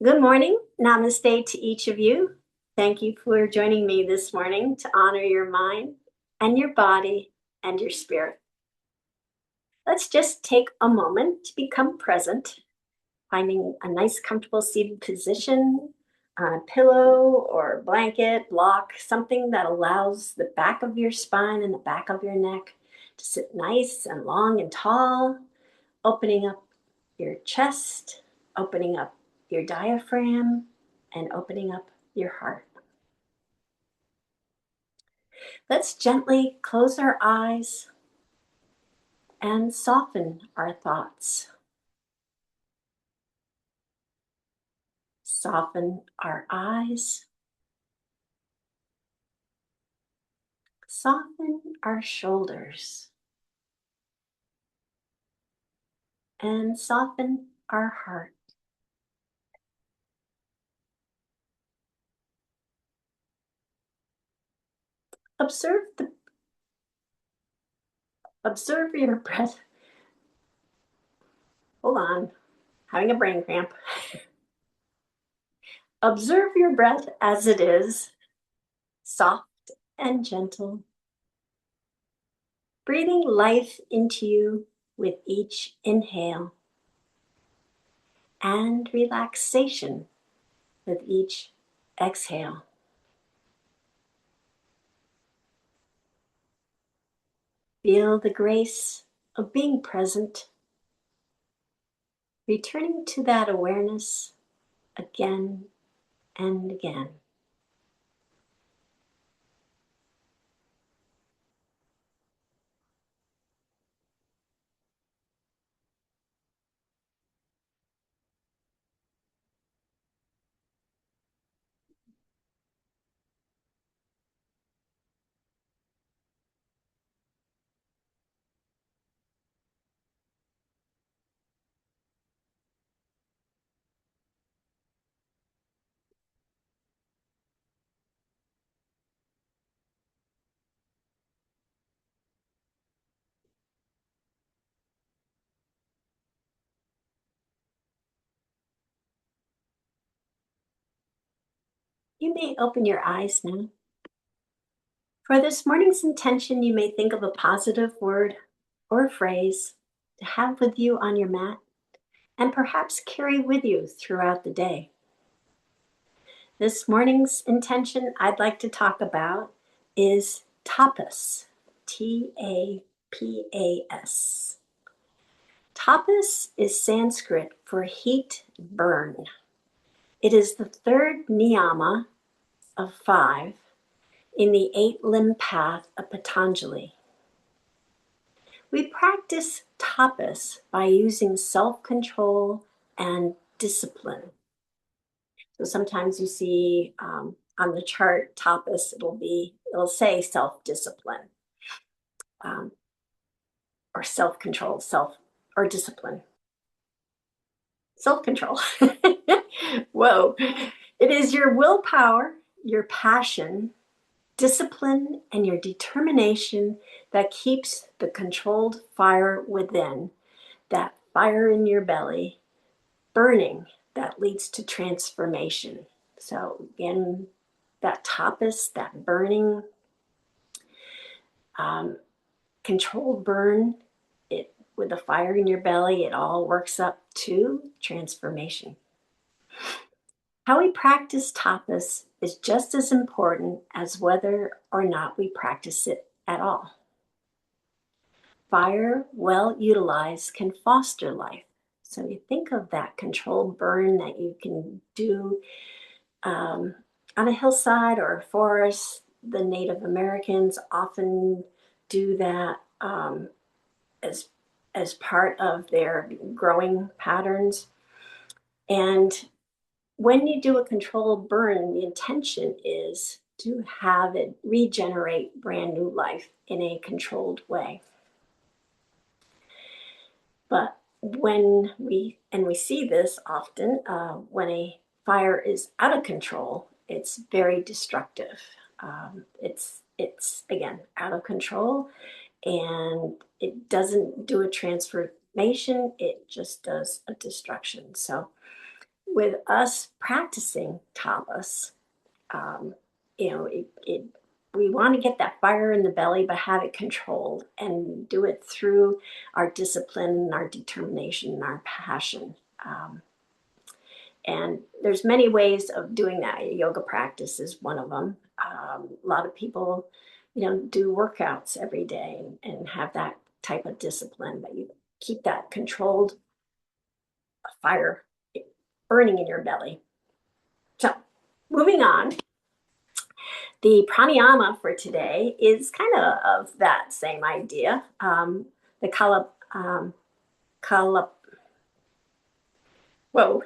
Good morning. Namaste to each of you. Thank you for joining me this morning to honor your mind and your body and your spirit. Let's just take a moment to become present, finding a nice, comfortable seated position on a pillow or blanket, block, something that allows the back of your spine and the back of your neck to sit nice and long and tall, opening up your chest, opening up your diaphragm, and opening up your heart. Let's gently close our eyes and soften our thoughts. Soften our eyes. Soften our shoulders. And soften our heart. Observe the observe your breath. Hold on, having a brain cramp. Observe your breath as it is, soft and gentle, breathing life into you with each inhale and relaxation with each exhale. Feel the grace of being present, returning to that awareness again and again. You may open your eyes now. For this morning's intention, you may think of a positive word or phrase to have with you on your mat and perhaps carry with you throughout the day. This morning's intention I'd like to talk about is tapas, Tapas. Tapas is Sanskrit for heat burn. It is the third niyama of 5 in the 8-limb path of Patanjali. We practice tapas by using self-control and discipline. So sometimes you see on the chart tapas, it'll say self-discipline or self-control, or discipline. Self-control. Whoa. It is your willpower, your passion, discipline, and your determination that keeps the controlled fire within, that fire in your belly, burning, that leads to transformation. So again, that tapas, that burning, controlled burn, it with the fire in your belly, it all works up to transformation. How we practice tapas is just as important as whether or not we practice it at all. Fire, well utilized, can foster life. So you think of that controlled burn that you can do on a hillside or a forest. The Native Americans often do that as part of their growing patterns. And when you do a controlled burn, the intention is to have it regenerate brand new life in a controlled way. But when we see this often, when a fire is out of control, it's very destructive. It's again out of control, and it doesn't do a transformation. It just does a destruction. So with us practicing tapas, you know, we want to get that fire in the belly, but have it controlled and do it through our discipline and our determination and our passion. And there's many ways of doing that. Yoga practice is one of them. A lot of people, do workouts every day and have that type of discipline, but you keep that controlled fire burning in your belly. So, moving on, the pranayama for today is kind of that same idea. The kala, whoa,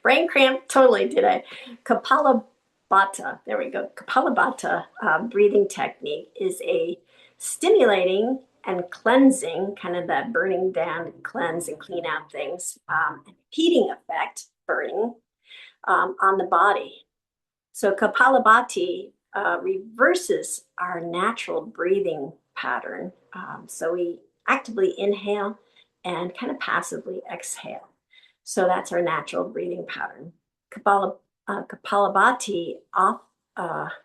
brain cramp totally today. Kapalabhati, there we go. Kapalabhati breathing technique is a stimulating and cleansing, kind of that burning down, cleanse and clean out things, heating effect, burning on the body. So Kapalabhati reverses our natural breathing pattern. So we actively inhale and kind of passively exhale. So that's our natural breathing pattern. Kapalabhati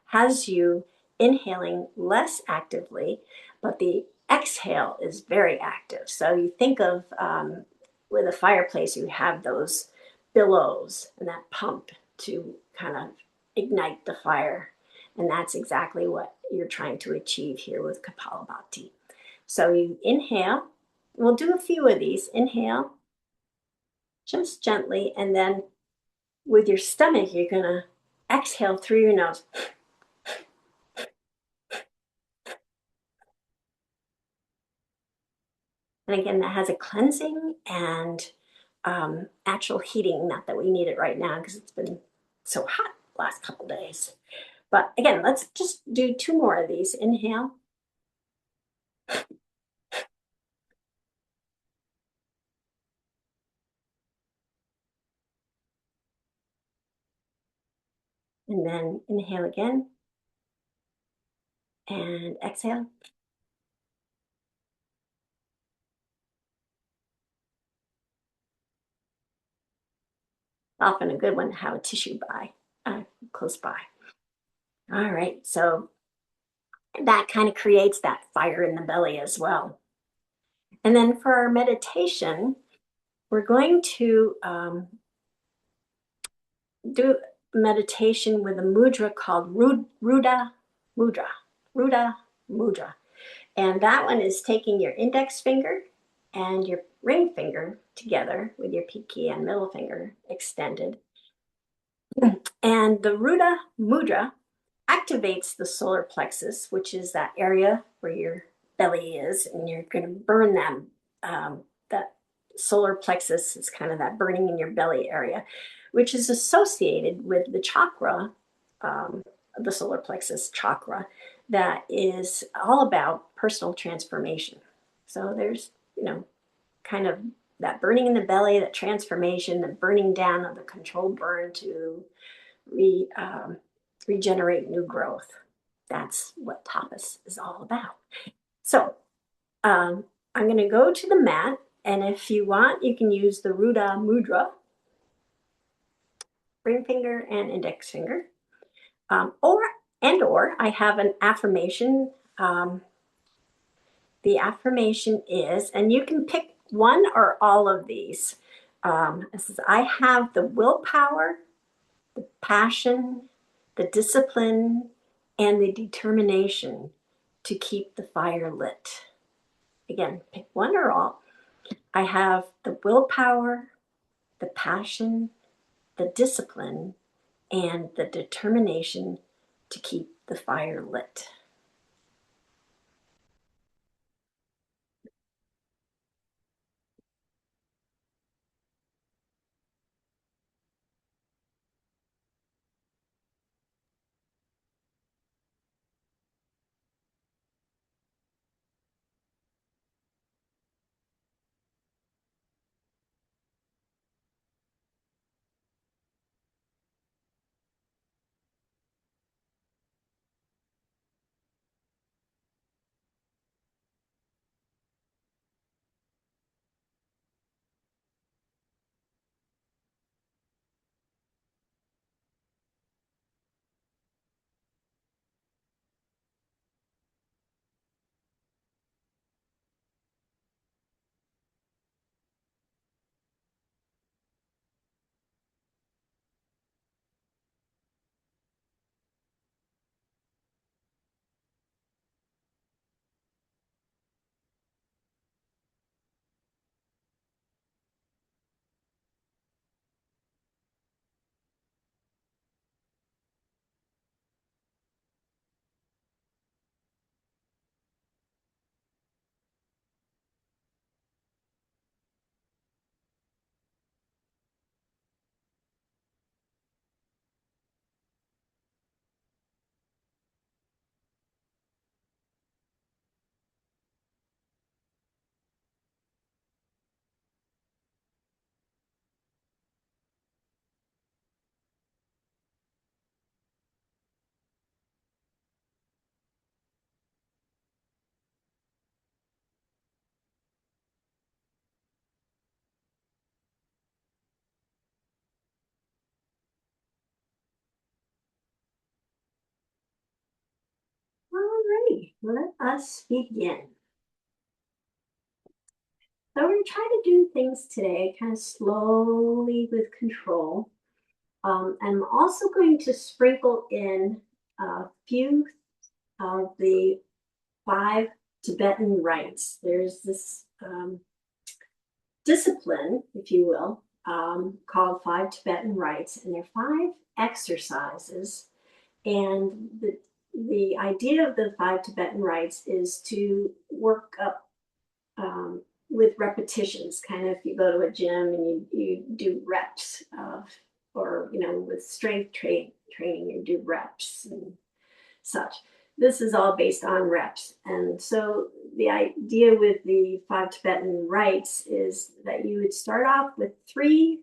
has you inhaling less actively, but the exhale is very active. So you think of with a fireplace, you have those billows and that pump to kind of ignite the fire. And that's exactly what you're trying to achieve here with Kapalabhati. So you inhale. We'll do a few of these. Inhale, just gently, and then with your stomach, you're going to exhale through your nose. And again, that has a cleansing and actual heating. Not that we need it right now because it's been so hot the last couple days. But again, let's just do two more of these. Inhale. And then inhale again. And exhale. Often a good one to have a tissue close by. All right, so that kind of creates that fire in the belly as well. And then for our meditation, we're going to do meditation with a mudra called Rudra Mudra. Rudra Mudra. And that one is taking your index finger and your ring finger together with your pinky and middle finger extended. And the Rudra Mudra activates the solar plexus, which is that area where your belly is, and you're going to burn them. That solar plexus is kind of that burning in your belly area, which is associated with the chakra, the solar plexus chakra, that is all about personal transformation. So there's, kind of that burning in the belly, that transformation, the burning down of the controlled burn to regenerate new growth. That's what tapas is all about. So I'm going to go to the mat, and if you want, you can use the Rudra Mudra, ring finger and index finger, or I have an affirmation. The affirmation is, and you can pick one or all of these. It says, I have the willpower, the passion, the discipline, and the determination to keep the fire lit. Again, pick one or all. I have the willpower, the passion, the discipline, and the determination to keep the fire lit. righty, let us begin. So we're going to try to do things today kind of slowly with control. I'm also going to sprinkle in a few of the 5 Tibetan rites. There's this discipline, if you will, called 5 Tibetan rites, and they're 5 exercises. And the idea of the 5 Tibetan rites is to work up with repetitions. Kind of, if you go to a gym and you do reps or with strength training, you do reps and such. This is all based on reps. And so the idea with the 5 Tibetan rites is that you would start off with three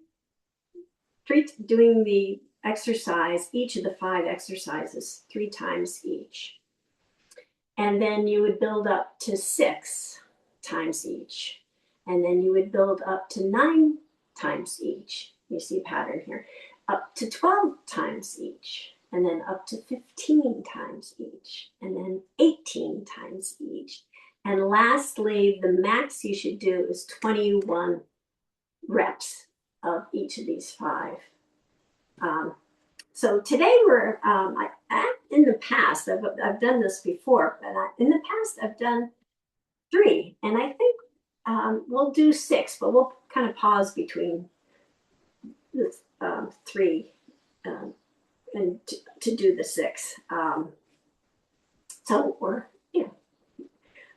doing the exercise, each of the 5 exercises 3 times each. And then you would build up to 6 times each. And then you would build up to 9 times each. You see a pattern here. Up to 12 times each. And then up to 15 times each. And then 18 times each. And lastly, the max you should do is 21 reps of each of these 5. So today we're, in the past, I've done this before, but in the past I've done 3, and I think we'll do 6, but we'll kind of pause between the 3 and to do the 6. So we're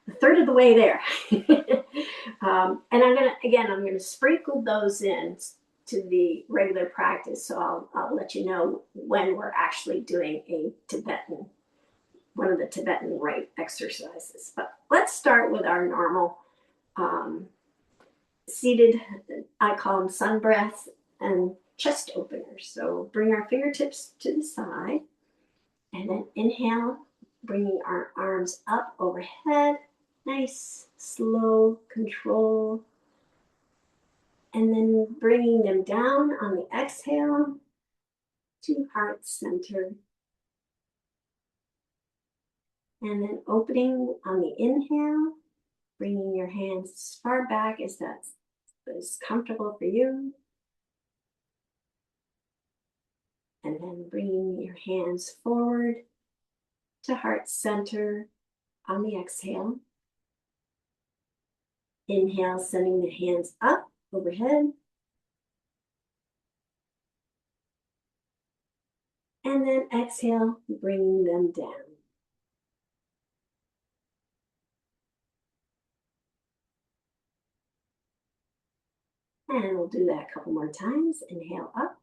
a third of the way there. And I'm gonna sprinkle those in to the regular practice. So I'll let you know when we're actually doing one of the Tibetan rite exercises. But let's start with our normal seated, I call them sun breaths and chest openers. So bring our fingertips to the side and then inhale, bringing our arms up overhead. Nice, slow control. And then bringing them down on the exhale to heart center. And then opening on the inhale, bringing your hands as far back as that is comfortable for you. And then bringing your hands forward to heart center on the exhale. Inhale, sending the hands up overhead. And then exhale, bringing them down. And we'll do that a couple more times. Inhale up.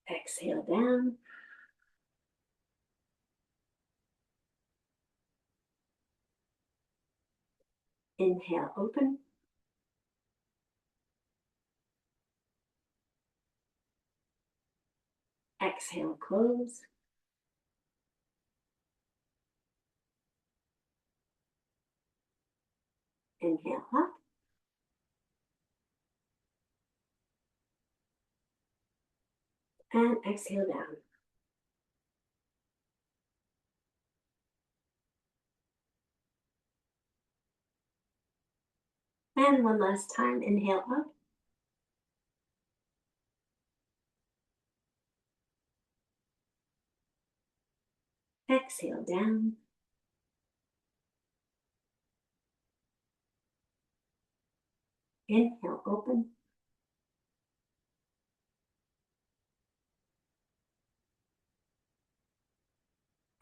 Exhale down. Inhale, open. Exhale, close. Inhale up. And exhale down. And one last time, inhale up. Exhale down. Inhale, open.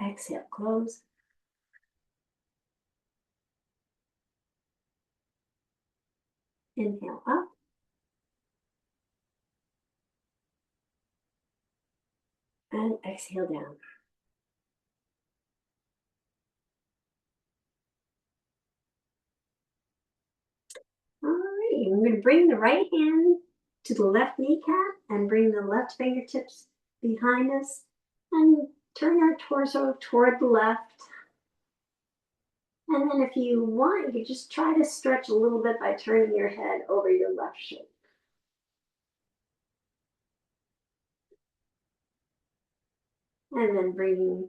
Exhale, close. Inhale up. And exhale down. All right, I'm going to bring the right hand to the left kneecap and bring the left fingertips behind us and turn our torso toward the left. And then if you want, you can just try to stretch a little bit by turning your head over your left shoulder. And then bringing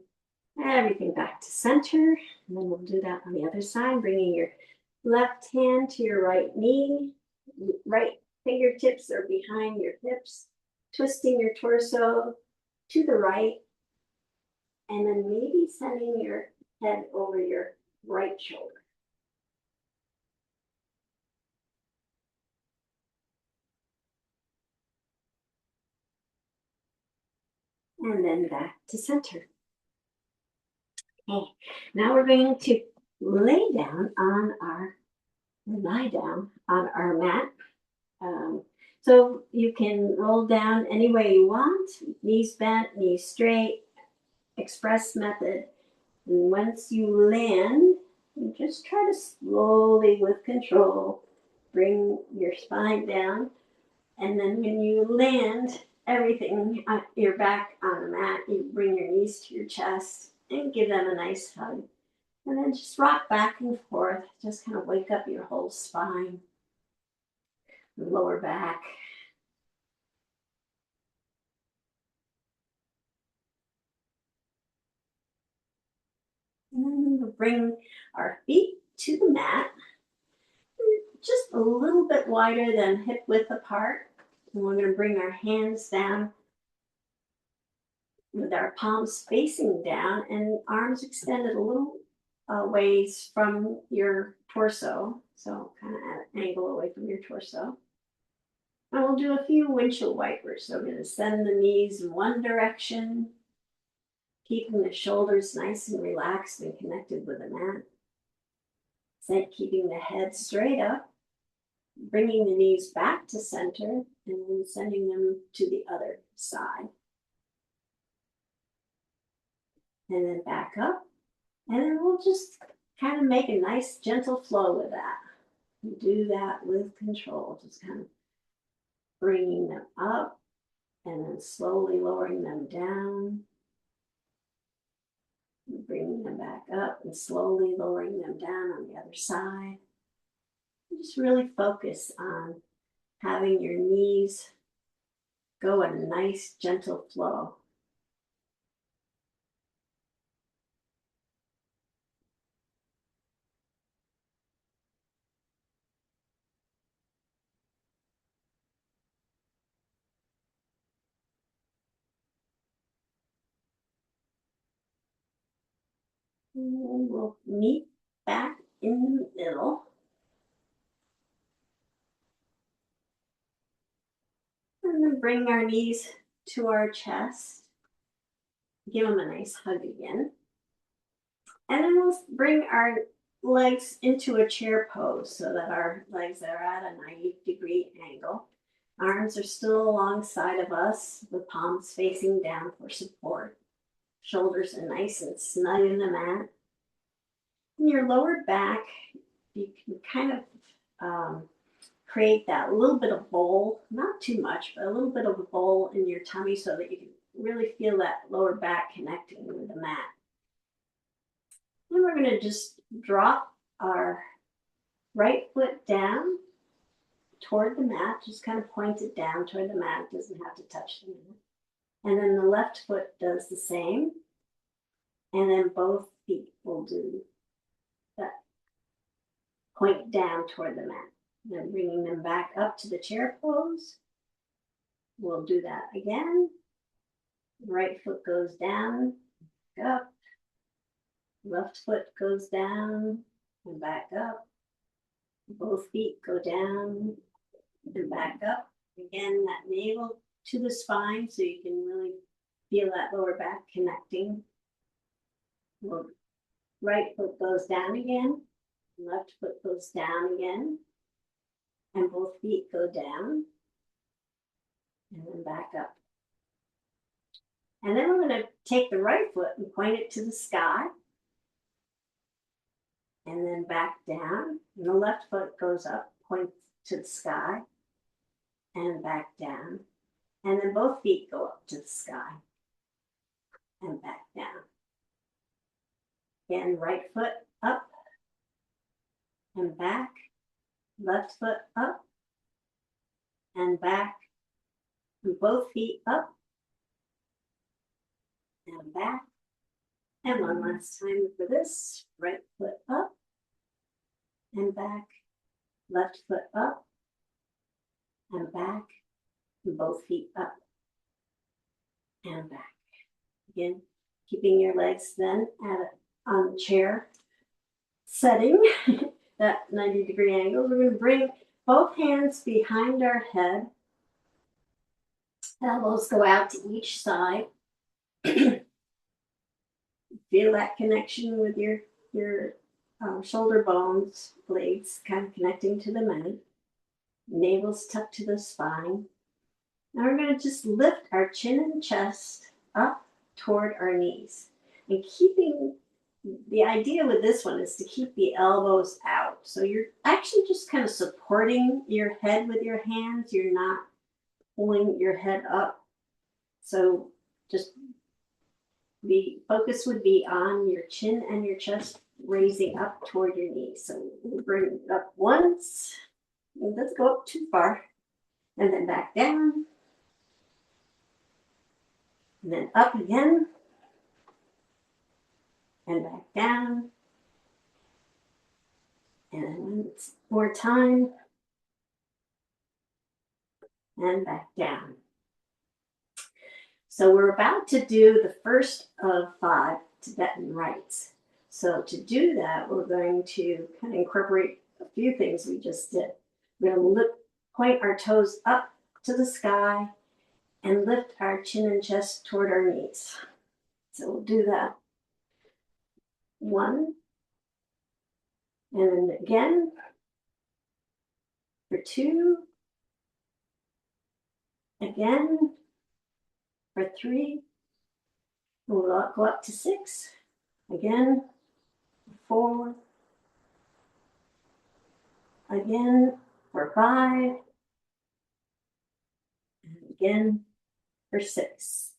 everything back to center. And then we'll do that on the other side, bringing your left hand to your right knee, right fingertips are behind your hips, twisting your torso to the right, and then maybe sending your head over your right shoulder. And then back to center. Okay, now we're going to lie down on our mat. So you can roll down any way you want, knees bent, knees straight, express method. And once you land, you just try to slowly, with control, bring your spine down. And then when you land everything, your back on the mat, you bring your knees to your chest and give them a nice hug. And then just rock back and forth, just kind of wake up your whole spine, lower back. And then we'll bring our feet to the mat, just a little bit wider than hip width apart. And we're going to bring our hands down with our palms facing down and arms extended a little ways from your torso. So kind of at an angle away from your torso. And we'll do a few windshield wipers. So we're going to send the knees in one direction, keeping the shoulders nice and relaxed and connected with the mat. Then keeping the head straight up, bringing the knees back to center, and then sending them to the other side. And then back up. And then we'll just kind of make a nice gentle flow with that. Do that with control, just kind of bringing them up and then slowly lowering them down. Bringing them back up and slowly lowering them down on the other side. Just really focus on having your knees go in a nice, gentle flow. And we'll meet back in the middle. And then bring our knees to our chest. Give them a nice hug again. And then we'll bring our legs into a chair pose so that our legs are at a 90-degree angle. Arms are still alongside of us with palms facing down for support. Shoulders are nice and snug in the mat. In your lower back, you can kind of create that little bit of bowl, not too much, but a little bit of a bowl in your tummy so that you can really feel that lower back connecting with the mat. Then we're going to just drop our right foot down toward the mat, just kind of point it down toward the mat. It doesn't have to touch the mat. And then the left foot does the same. And then both feet will do that. Point down toward the mat. Then bringing them back up to the chair pose. We'll do that again. Right foot goes down, up. Left foot goes down and back up. Both feet go down and back up. Again, that navel to the spine so you can really feel that lower back connecting. Right foot goes down again. Left foot goes down again. And both feet go down. And then back up. And then we're going to take the right foot and point it to the sky. And then back down. And the left foot goes up, points to the sky. And back down. And then both feet go up to the sky. And back down. Again, right foot up. And back. Left foot up. And back. And both feet up. and back. And one last time for this. Right foot up and back. Left foot up and back. And both feet up and back. Again, keeping your legs then on the chair setting, that 90-degree angle. We're going to bring both hands behind our head. Elbows go out to each side. Feel that connection with your shoulder bones, blades kind of connecting to the mat. Navel's tucked to the spine. Now we're going to just lift our chin and chest up toward our knees. And keeping, the idea with this one is to keep the elbows out. So you're actually just kind of supporting your head with your hands. You're not pulling your head up. So just the focus would be on your chin and your chest raising up toward your knees. So we'll bring it up once. Let's go up too far. And then back down. And then up again. And back down. And then one more time. And back down. So we're about to do the first of 5 Tibetan rites. So to do that, we're going to kind of incorporate a few things we just did. We're going to point our toes up to the sky and lift our chin and chest toward our knees. So we'll do that. 1. And then again for 2. Again for 3. We'll go up to 6. Again, 4. Again for 5. And again for 6.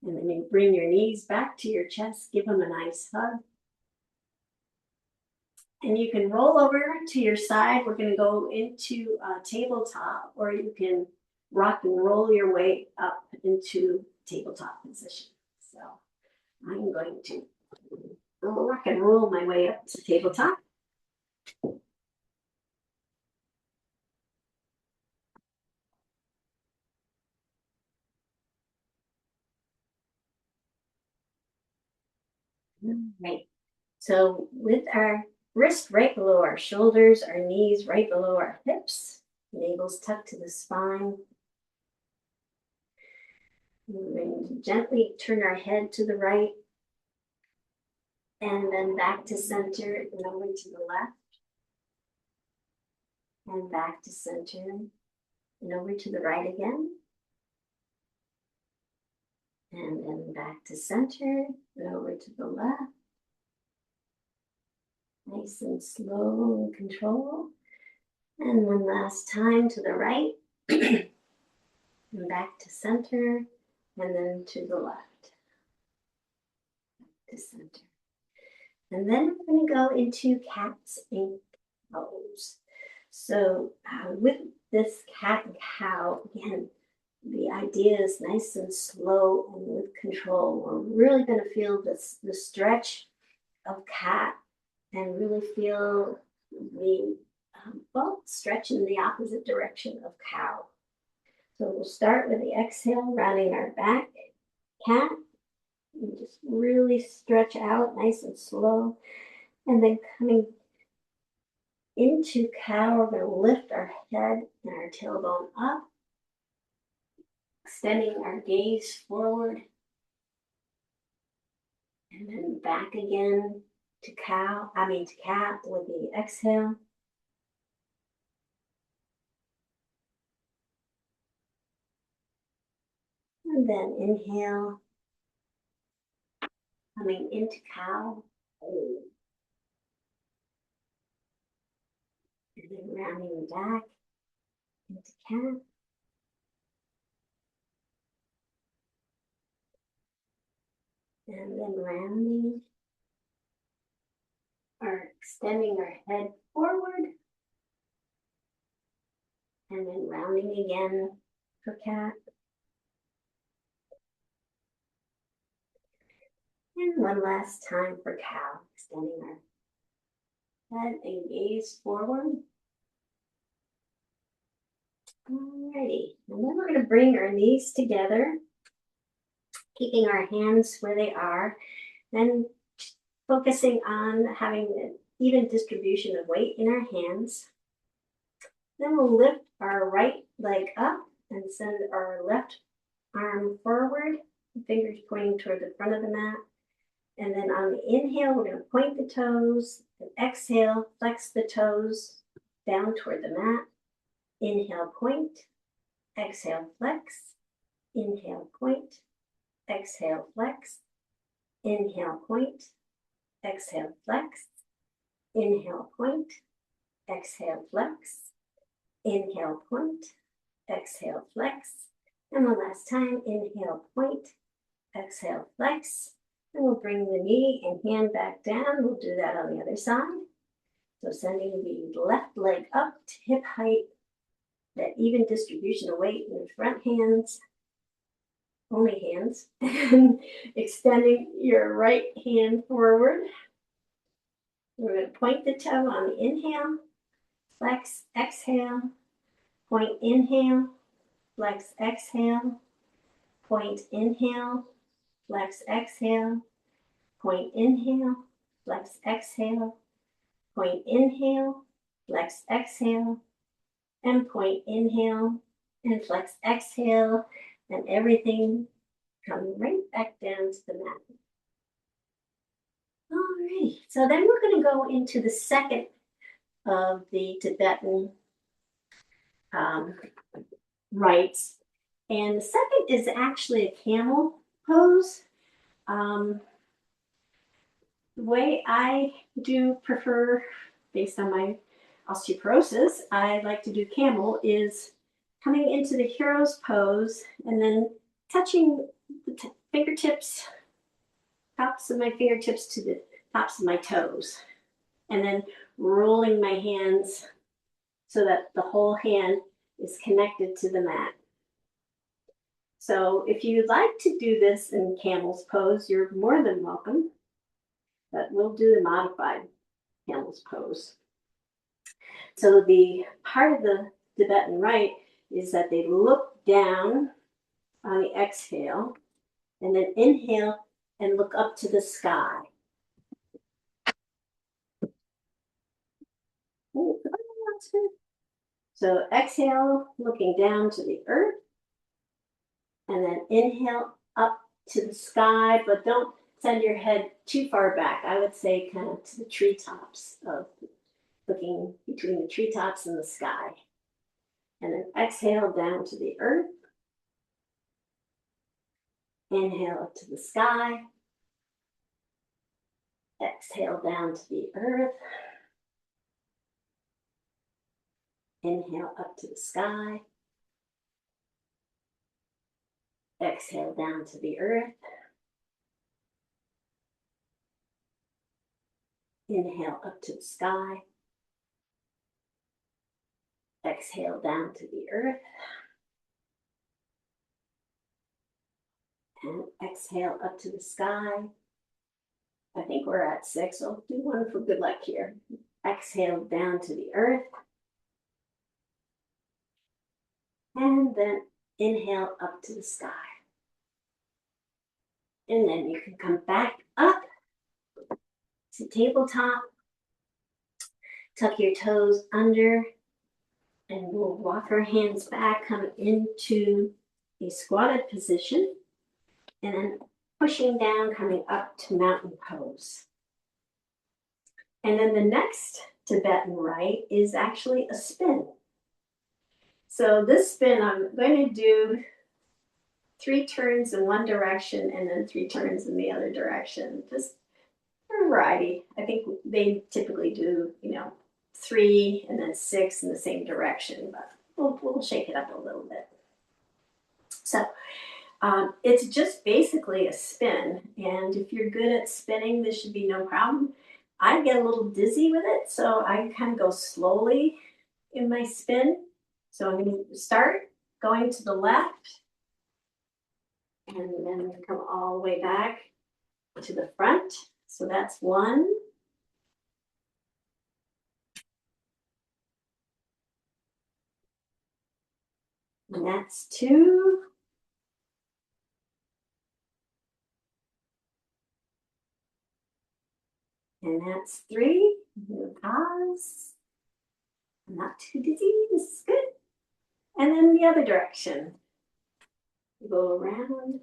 And then you bring your knees back to your chest, give them a nice hug. And you can roll over to your side. We're going to go into a tabletop, or you can rock and roll your way up into tabletop position. So I'm going to rock and roll my way up to tabletop. Right. So with our wrist right below our shoulders, our knees right below our hips, navel's tucked to the spine. We're going to gently turn our head to the right and then back to center and over to the left. And back to center and over to the right again. And then back to center and over to the left. Nice and slow and control. And one last time to the right. And back to center and then to the left. Back to center. And then we're going to go into cat's ink pose. So with this cat and cow, again, the idea is nice and slow and with control. We're really going to feel the stretch of cat and really feel the stretch in the opposite direction of cow. So we'll start with the exhale, rounding our back, cat, and just really stretch out nice and slow. And then coming into cow, we're going to lift our head and our tailbone up, extending our gaze forward, and then back again to cat with the exhale. And then inhale, coming into cow. And then rounding back into cat. And then rounding or extending our head forward. And then rounding again for cat. And one last time for cow, extending our head and gaze forward. Alrighty, and then we're going to bring our knees together, keeping our hands where they are, and focusing on having an even distribution of weight in our hands. Then we'll lift our right leg up and send our left arm forward, fingers pointing toward the front of the mat. And then on the inhale, we're going to point the toes, and exhale, flex the toes down toward the mat. Inhale, point, exhale, flex, inhale, point, exhale, flex, inhale, point, exhale, flex, inhale, point, exhale, flex, inhale, point, exhale, flex, and one last time, inhale, point, exhale, flex, and we'll bring the knee and hand back down. We'll do that on the other side. So sending the left leg up to hip height, that even distribution of weight in the front hands, only hands, and extending your right hand forward. We're going to point the toe on the inhale, flex, exhale, point, inhale, flex, exhale, point, inhale, flex, exhale, point, inhale, flex, exhale, point, inhale, flex, exhale, and point, inhale, and flex, exhale, and everything coming right back down to the mat. All right, so then we're going to go into the second of the Tibetan rites. And the second is actually a camel pose. The way I do prefer, based on my osteoporosis, I like to do camel is coming into the hero's pose and then touching the fingertips, tops of my fingertips to the tops of my toes, and then rolling my hands so that the whole hand is connected to the mat. So if you'd like to do this in camel's pose, you're more than welcome, but we'll do the modified camel's pose. So the part of the Tibetan rite is that they look down on the exhale and then inhale and look up to the sky. So exhale, looking down to the earth, and then inhale up to the sky, but don't send your head too far back. I would say kind of to the treetops, of looking between the treetops and the sky. And then exhale down to the earth. Inhale up to the sky. Exhale down to the earth. Inhale up to the sky. Exhale down to the earth. Inhale up to the sky. Exhale down to the earth. And exhale up to the sky. I think we're at 6. I'll do one for good luck here. Exhale down to the earth. And then inhale up to the sky. And then you can come back up to tabletop. Tuck your toes under. And we'll walk our hands back, come into a squatted position. And then pushing down, coming up to mountain pose. And then the next Tibetan rite is actually a spin. So this spin, I'm going to do 3 turns in one direction and then 3 turns in the other direction, just for variety. I think they typically do, 3 and then 6 in the same direction, but we'll shake it up a little bit. So it's just basically a spin, and if you're good at spinning, this should be no problem. I get a little dizzy with it, so I kind of go slowly in my spin. So I'm going to start going to the left, and then come all the way back, to the front. So that's 1. And that's 2. And that's 3. Pause. I'm not too dizzy. This is good. And then the other direction. Go around.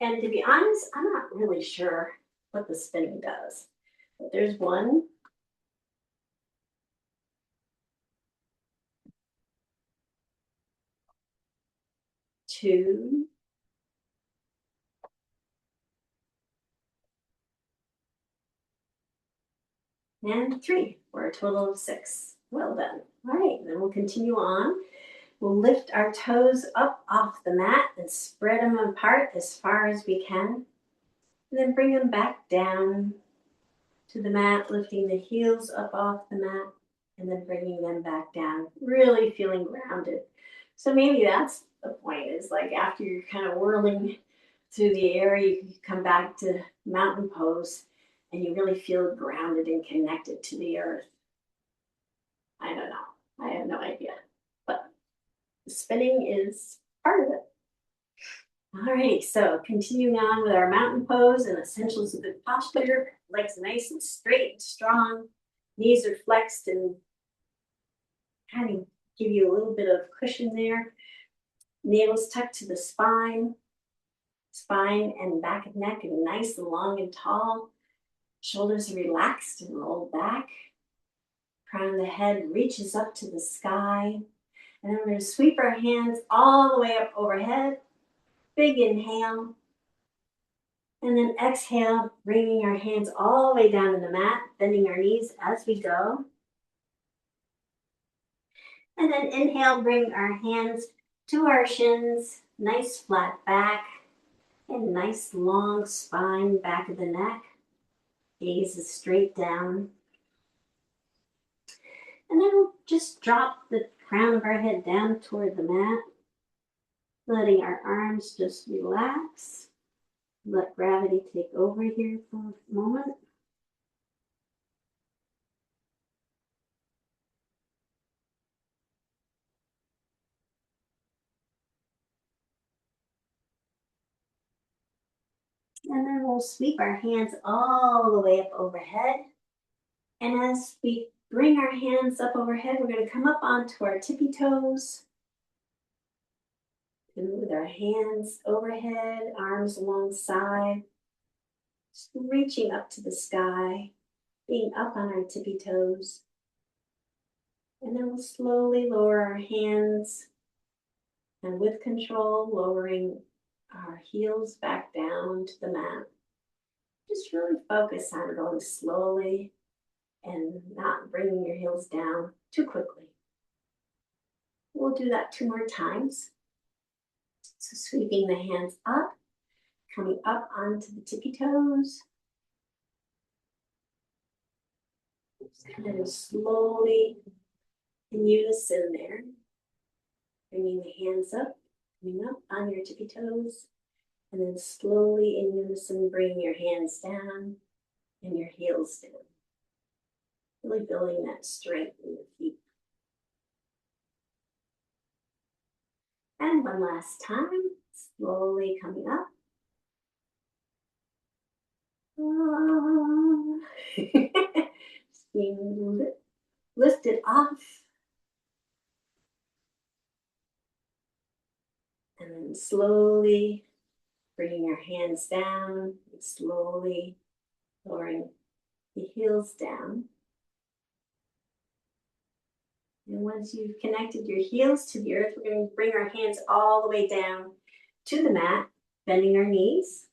And to be honest, I'm not really sure what the spinning does. But there's 1. 2. And 3 for a total of 6. Well done. All right, then we'll continue on. We'll lift our toes up off the mat and spread them apart as far as we can. And then bring them back down to the mat, lifting the heels up off the mat and then bringing them back down, really feeling grounded. So maybe that's the point, is like after you're kind of whirling through the air, you come back to mountain pose and you really feel grounded and connected to the earth. I don't know. I have no idea. But spinning is part of it. Alrighty, so continuing on with our mountain pose and essentials of good posture. Legs nice and straight and strong. Knees are flexed and kind of give you a little bit of cushion there. Nails tucked to the spine. Spine and back of neck and nice and long and tall. Shoulders are relaxed and rolled back. Crown of the head reaches up to the sky. And then we're going to sweep our hands all the way up overhead. Big inhale. And then exhale, bringing our hands all the way down to the mat, bending our knees as we go. And then inhale, bring our hands to our shins, nice flat back, and nice long spine, back of the neck. Gaze is straight down. And then we'll just drop the crown of our head down toward the mat, letting our arms just relax. Let gravity take over here for a moment. And then we'll sweep our hands all the way up overhead. And as we bring our hands up overhead, we're going to come up onto our tippy toes. And with our hands overhead, arms alongside, just reaching up to the sky, being up on our tippy toes. And then we'll slowly lower our hands, and with control, lowering our heels back down to the mat. Just really focus on going slowly and not bringing your heels down too quickly. We'll do that 2 more times. So sweeping the hands up, coming up onto the tippy toes. And then slowly in unison there, bringing the hands up, coming up on your tippy toes, and then slowly in unison bringing your hands down and your heels down. Really building that strength in your feet. And one last time, slowly coming up. Just being lifted off. And then slowly bringing your hands down and slowly lowering the heels down. And once you've connected your heels to the earth, we're going to bring our hands all the way down to the mat, bending our knees.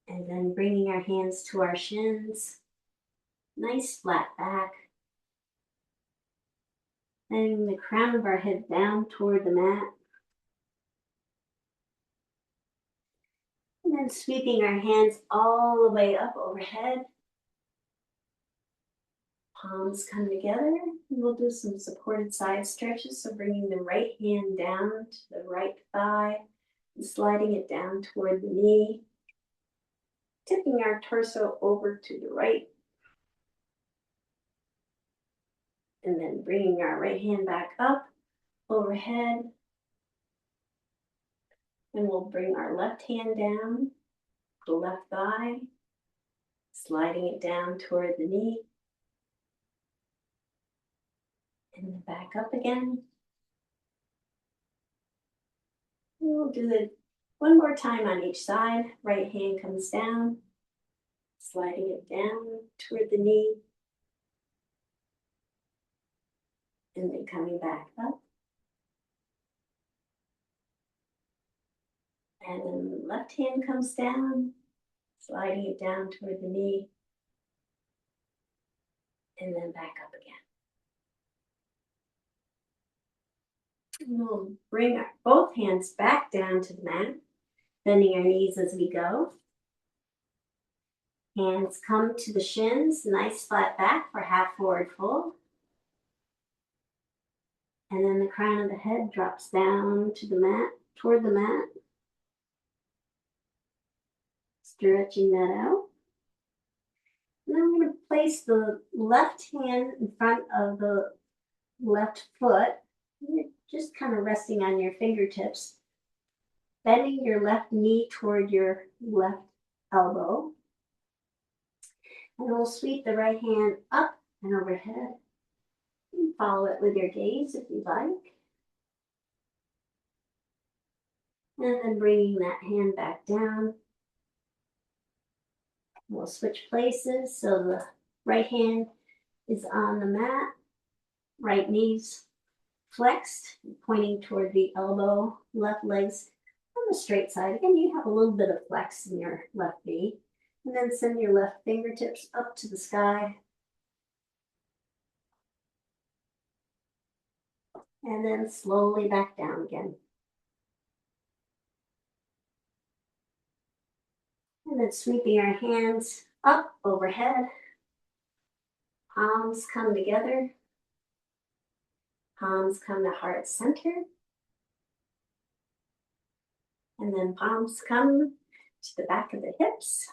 And then bringing our hands to our shins. Nice flat back. Letting the crown of our head down toward the mat. And then sweeping our hands all the way up overhead. Palms come together. We'll do some supported side stretches. So bringing the right hand down to the right thigh. sliding it down toward the knee, tipping our torso over to the right, and then bringing our right hand back up overhead. And we'll bring our left hand down, the left thigh, sliding it down toward the knee, and then back up again. And we'll do it one more time on each side. Right hand comes down, sliding it down toward the knee, and then coming back up. And then the left hand comes down, sliding it down toward the knee, and then back up again. And we'll bring both hands back down to the mat, bending our knees as we go. Hands come to the shins, nice flat back for half forward fold. And then the crown of the head drops down to the mat, toward the mat. Stretching that out. And then I'm going to place the left hand in front of the left foot. You're just kind of resting on your fingertips, bending your left knee toward your left elbow. And we'll sweep the right hand up and overhead. You can follow it with your gaze if you like. And then bringing that hand back down. We'll switch places so the right hand is on the mat, right knee's flexed, pointing toward the elbow, left leg's on the straight side. Again, you have a little bit of flex in your left knee. And then send your left fingertips up to the sky. And then slowly back down again. And then sweeping our hands up overhead. Palms come together. Palms come to heart center. And then palms come to the back of the hips.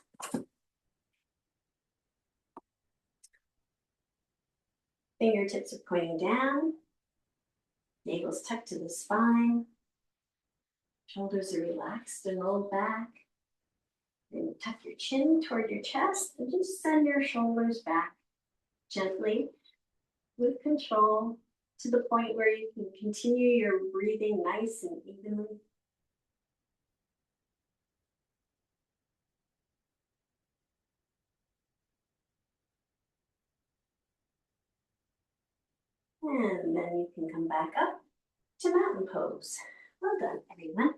Fingertips are pointing down. Navel's tucked to the spine. Shoulders are relaxed and rolled back. Then tuck your chin toward your chest and just send your shoulders back gently with control to the point where you can continue your breathing nice and evenly. And then you can come back up to mountain pose. Well done, everyone.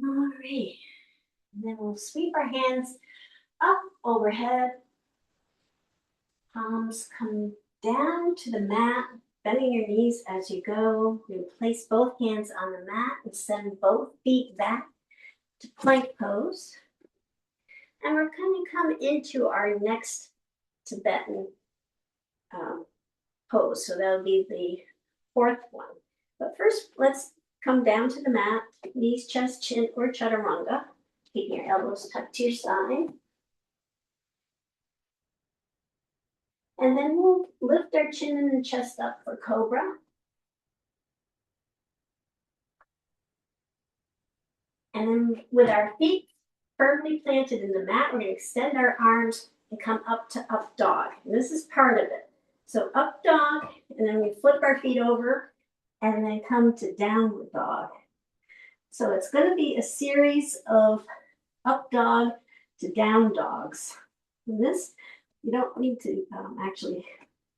All right. And then we'll sweep our hands up overhead. Palms come down to the mat, bending your knees as you go. You'll place both hands on the mat and send both feet back to plank pose. And we're going to come into our next Tibetan pose. So that'll be the fourth one. But first, let's come down to the mat, knees, chest, chin, or chaturanga. Keeping your elbows tucked to your side. And then we'll lift our chin and the chest up for cobra. And then with our feet firmly planted in the mat, we're going to extend our arms and come up to up dog. And this is part of it. So up dog, and then we flip our feet over and then come to downward dog. So it's going to be a series of up dog to down dogs. And this, you don't need to actually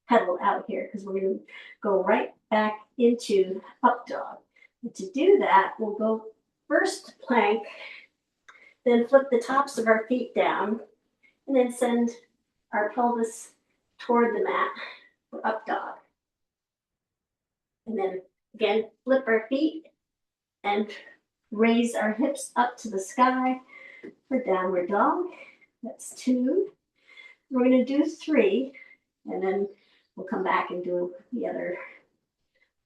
pedal out here because we're going to go right back into up dog. And to do that, we'll go first to plank, then flip the tops of our feet down, and then send our pelvis toward the mat for up dog. And then again, flip our feet and raise our hips up to the sky for downward dog. That's 2. We're going to do 3, and then we'll come back and do the other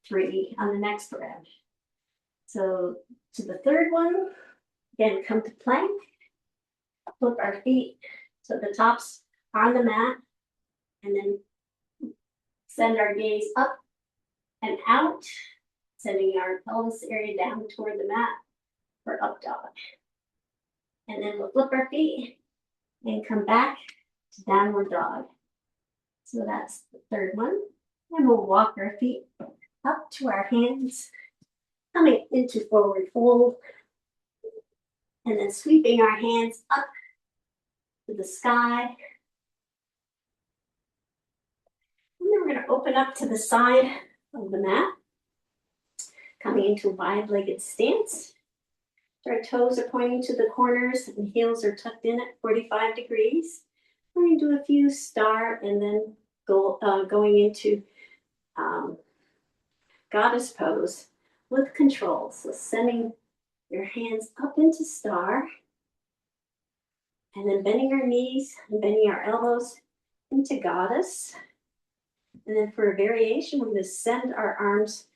3 on the next round. So to the third one, again, come to plank, flip our feet so the tops are on the mat, and then send our gaze up and out, sending our pelvis area down toward the mat for up dog. And then we'll flip our feet and come back to downward dog. So that's the third one. And we'll walk our feet up to our hands, coming into forward fold, and then sweeping our hands up to the sky. And then we're going to open up to the side of the mat, coming into wide-legged stance. Our toes are pointing to the corners and heels are tucked in at 45 degrees. We're going to do a few star and then going into goddess pose with control. So sending your hands up into star, and then bending our knees and bending our elbows into goddess. And then for a variation, we're going to send our arms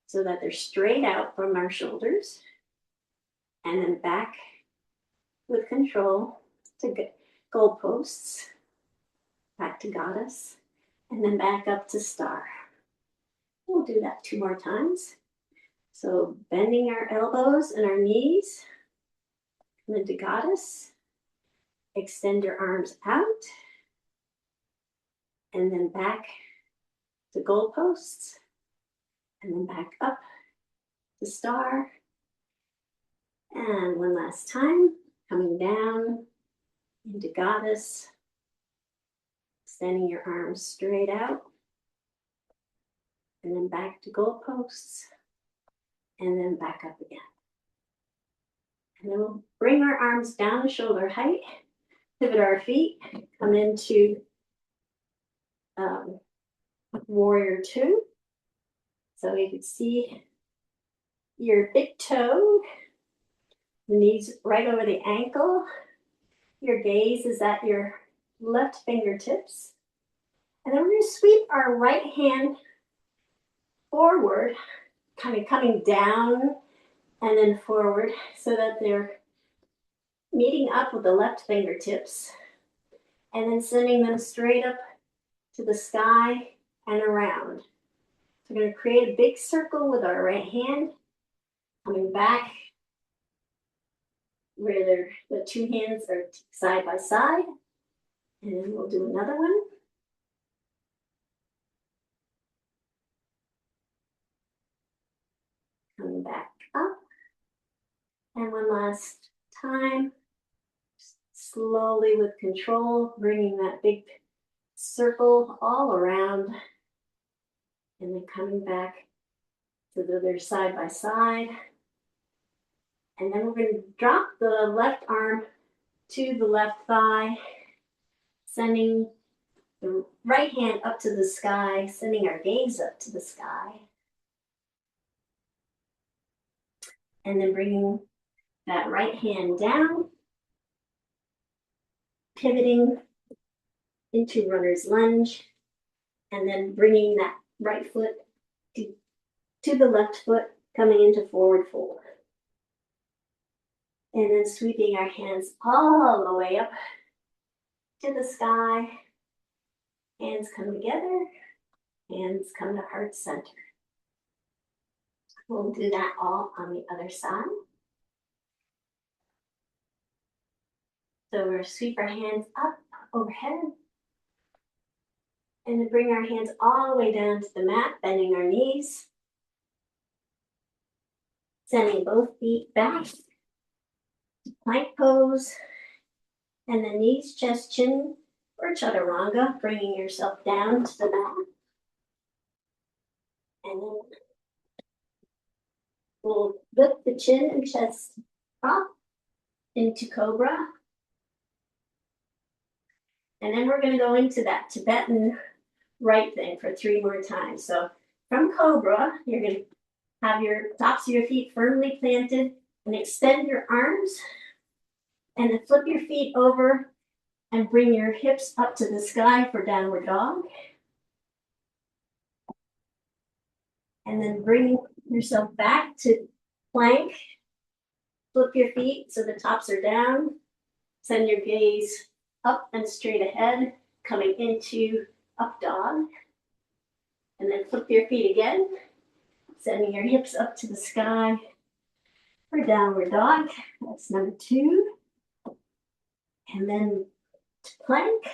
so that they're straight out from our shoulders, and then back with control to goalposts, back to goddess, and then back up to star. We'll do that 2 more times. So bending our elbows and our knees, come into goddess, extend your arms out, and then back to goalposts, and then back up to star. And one last time, coming down into goddess, extending your arms straight out, and then back to goalposts, and then back up again. And then we'll bring our arms down to shoulder height, pivot our feet, come into warrior 2. So you can see your big toe, the knees right over the ankle. Your gaze is at your left fingertips. And then we're going to sweep our right hand forward, kind of coming down and then forward so that they're meeting up with the left fingertips, and then sending them straight up to the sky and around. So we're going to create a big circle with our right hand, coming back where the 2 hands are side by side. And then we'll do another one. Coming back up. And one last time. Slowly with control, bringing that big circle all around. And then coming back to the other side by side. And then we're going to drop the left arm to the left thigh, sending the right hand up to the sky, sending our gaze up to the sky. And then bringing that right hand down, pivoting into runner's lunge, and then bringing that right foot to the left foot, coming into forward fold. And then sweeping our hands all the way up to the sky. Hands come together, hands come to heart center. We'll do that all on the other side. So we'll sweep our hands up overhead, and then bring our hands all the way down to the mat, bending our knees. Sending both feet back to plank pose, and then knees, chest, chin, or chaturanga, bringing yourself down to the mat. And then we'll lift the chin and chest up into cobra. And then we're going to go into that Tibetan right thing for 3 more times. So from cobra, you're going to have your tops of your feet firmly planted and extend your arms, and then flip your feet over and bring your hips up to the sky for downward dog. And then bring yourself back to plank. Flip your feet so the tops are down. Send your gaze up and straight ahead, coming into up dog. And then flip your feet again, sending your hips up to the sky for downward dog. That's number 2. And then to plank.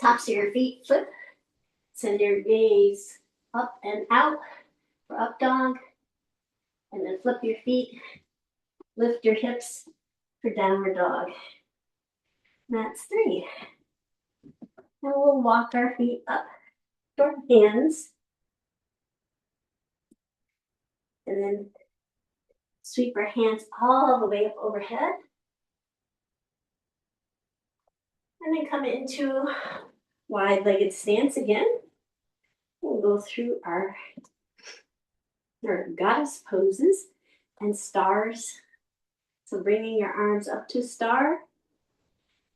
Tops of your feet flip. Send your gaze up and out for up dog. And then flip your feet. Lift your hips for downward dog. And that's 3. Now we'll walk our feet up toward hands. And then sweep our hands all the way up overhead. And then come into wide-legged stance again. We'll go through our goddess poses and stars. So bringing your arms up to star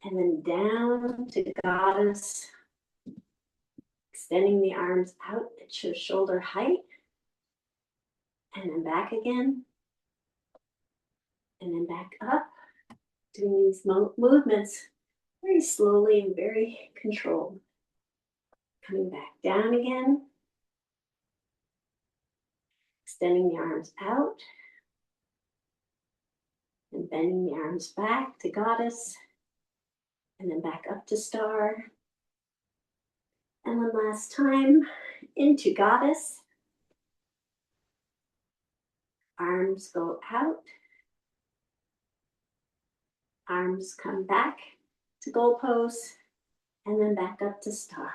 and then down to goddess. Extending the arms out at your shoulder height. And then back again. And then back up. Doing these movements very slowly and very controlled. Coming back down again. Extending the arms out. And bending the arms back to goddess. And then back up to star. And one last time into goddess. Arms go out. Arms come back to goalpost. And then back up to star.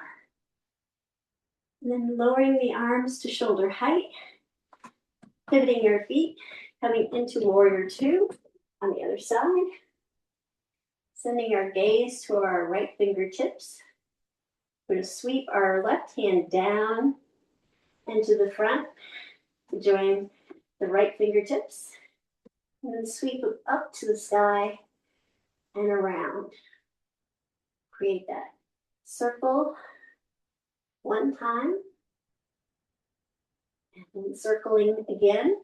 And then lowering the arms to shoulder height. Pivoting your feet. Coming into warrior 2 on the other side. Sending our gaze to our right fingertips. We're going to sweep our left hand down and to the front to join the right fingertips. And then sweep it up to the sky and around. Create that circle 1 time. And then circling again.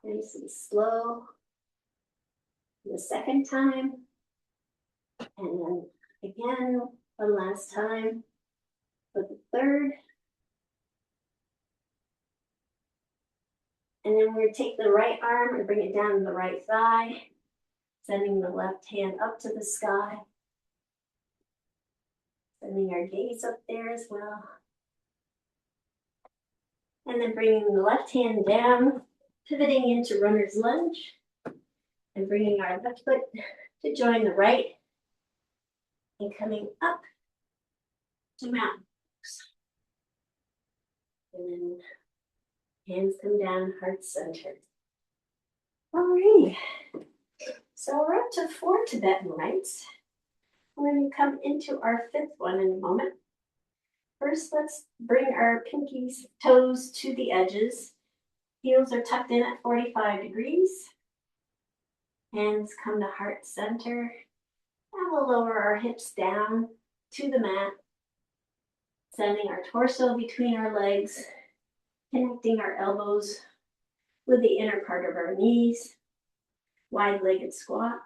Nice and slow. The second time. And then again, one last time for the third. And then we're going to take the right arm and bring it down to the right thigh, sending the left hand up to the sky. Sending our gaze up there as well. And then bringing the left hand down, pivoting into runner's lunge, and bringing our left foot to join the right, and coming up to mountain pose. And then hands come down, heart centered. All right. So we're up to 4 Tibetan rites. We're going to come into our 5th one in a moment. First, let's bring our pinkies, toes to the edges. Heels are tucked in at 45 degrees. Hands come to heart center. And we'll lower our hips down to the mat. Sending our torso between our legs. Connecting our elbows with the inner part of our knees. Wide-legged squat.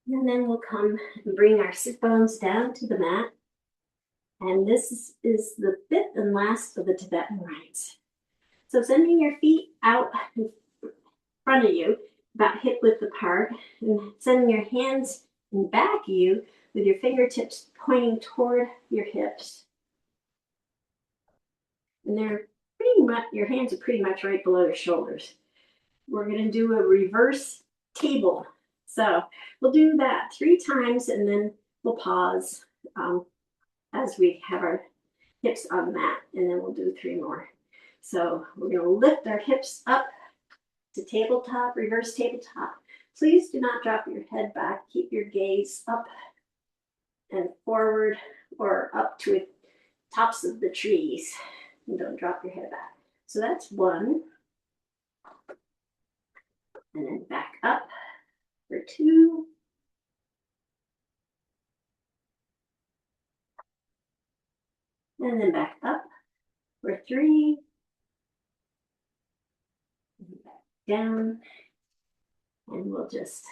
And then we'll come and bring our sit bones down to the mat. And this is the 5th and last of the Tibetan rites. So sending your feet out in front of you, about hip width apart, and sending your hands in back of you with your fingertips pointing toward your hips. And they're pretty much, your hands are pretty much right below your shoulders. We're going to do a reverse table. So we'll do that 3 times and then we'll pause as we have our hips on the mat, and then we'll do 3 more. So we're going to lift our hips up to tabletop, reverse tabletop. Please do not drop your head back. Keep your gaze up and forward or up to the tops of the trees. And don't drop your head back. So that's 1. And then back up for 2. And then back up for 3. And back down. And we'll just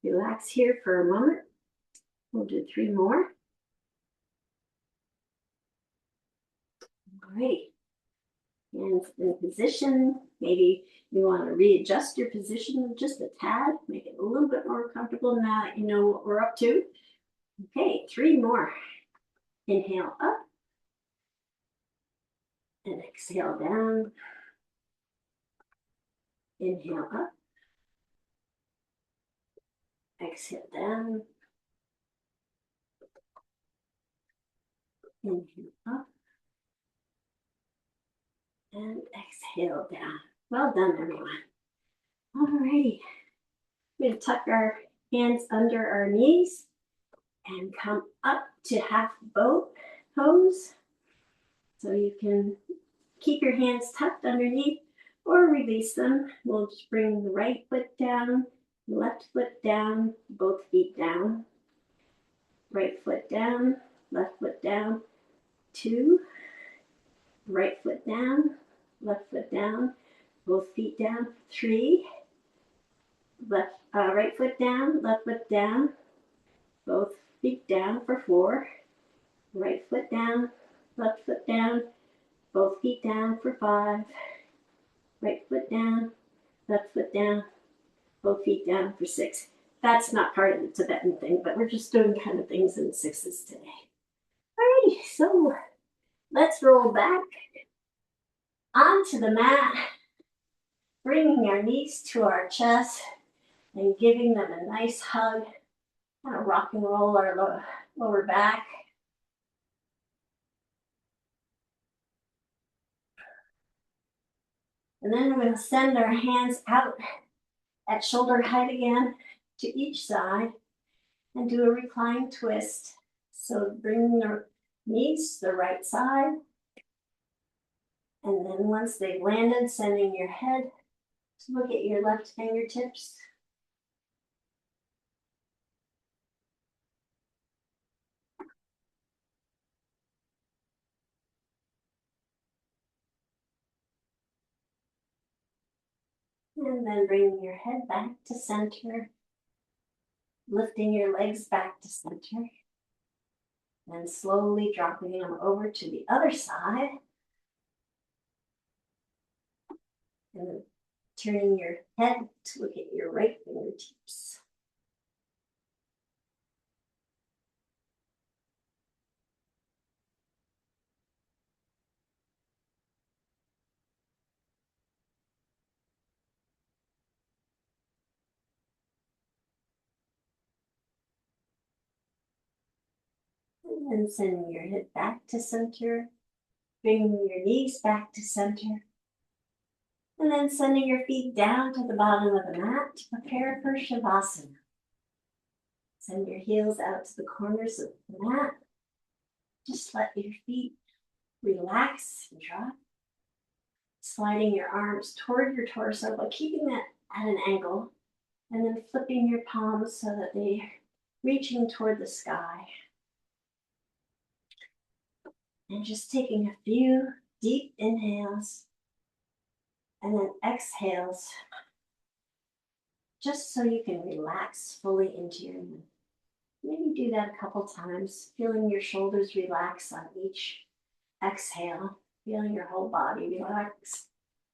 relax here for a moment. We'll do 3 more. Great. Hands in position. Maybe you want to readjust your position just a tad, make it a little bit more comfortable now that you know what we're up to. Okay, 3 more. Inhale up and exhale down. Inhale up, exhale down. Inhale up and exhale down. Well done, everyone. All righty. We're going to tuck our hands under our knees and come up to half boat pose. So you can keep your hands tucked underneath or release them. We'll just bring the right foot down, left foot down, both feet down. Right foot down, left foot down. 2. Right foot down, left foot down, both feet down. 3. Right foot down, left foot down, both feet down for 4. Right foot down, left foot down, both feet down for 5. Right foot down, left foot down, both feet down for 6. That's not part of the Tibetan thing, but we're just doing kind of things in 6s today. Alrighty, so let's roll back onto the mat, bringing our knees to our chest and giving them a nice hug, kind of rock and roll our lower back. And then we're going to send our hands out at shoulder height again to each side and do a recline twist. So bring the knees to the right side. And then once they've landed, sending your head to look at your left fingertips. And then bringing your head back to center, lifting your legs back to center, and slowly dropping them over to the other side. And turning your head to look at your right fingertips. And then sending your head back to center, bringing your knees back to center, and then sending your feet down to the bottom of the mat to prepare for Shavasana. Send your heels out to the corners of the mat. Just let your feet relax and drop. Sliding your arms toward your torso, but keeping that at an angle. And then flipping your palms so that they're reaching toward the sky. And just taking a few deep inhales and then exhales, just so you can relax fully into your movement. Maybe do that a couple times, feeling your shoulders relax on each exhale, feeling your whole body relax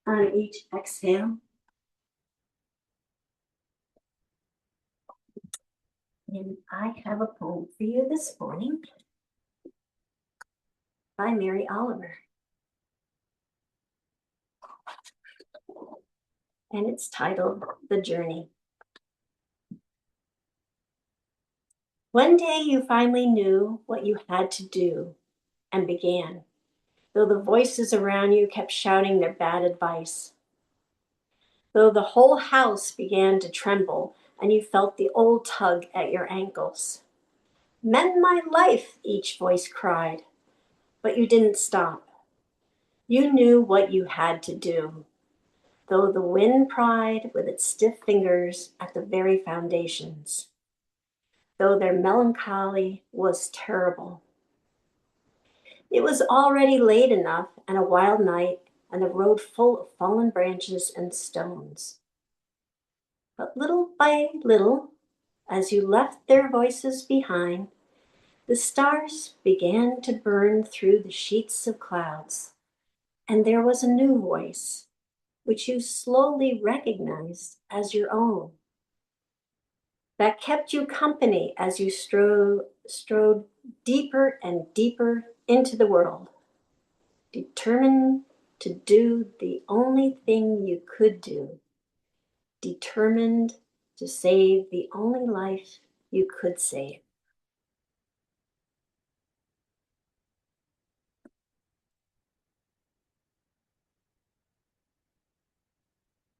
on each exhale. And I have a poem for you this morning by Mary Oliver. And it's titled The Journey. One day you finally knew what you had to do and began, though the voices around you kept shouting their bad advice. Though the whole house began to tremble and you felt the old tug at your ankles. Mend my life, each voice cried, but you didn't stop. You knew what you had to do. though the wind pried with its stiff fingers at the very foundations, though their melancholy was terrible. It was already late enough and a wild night, and the road full of fallen branches and stones. But little by little, as you left their voices behind, the stars began to burn through the sheets of clouds, and there was a new voice, which you slowly recognized as your own, that kept you company as you strode deeper and deeper into the world, determined to do the only thing you could do, determined to save the only life you could save.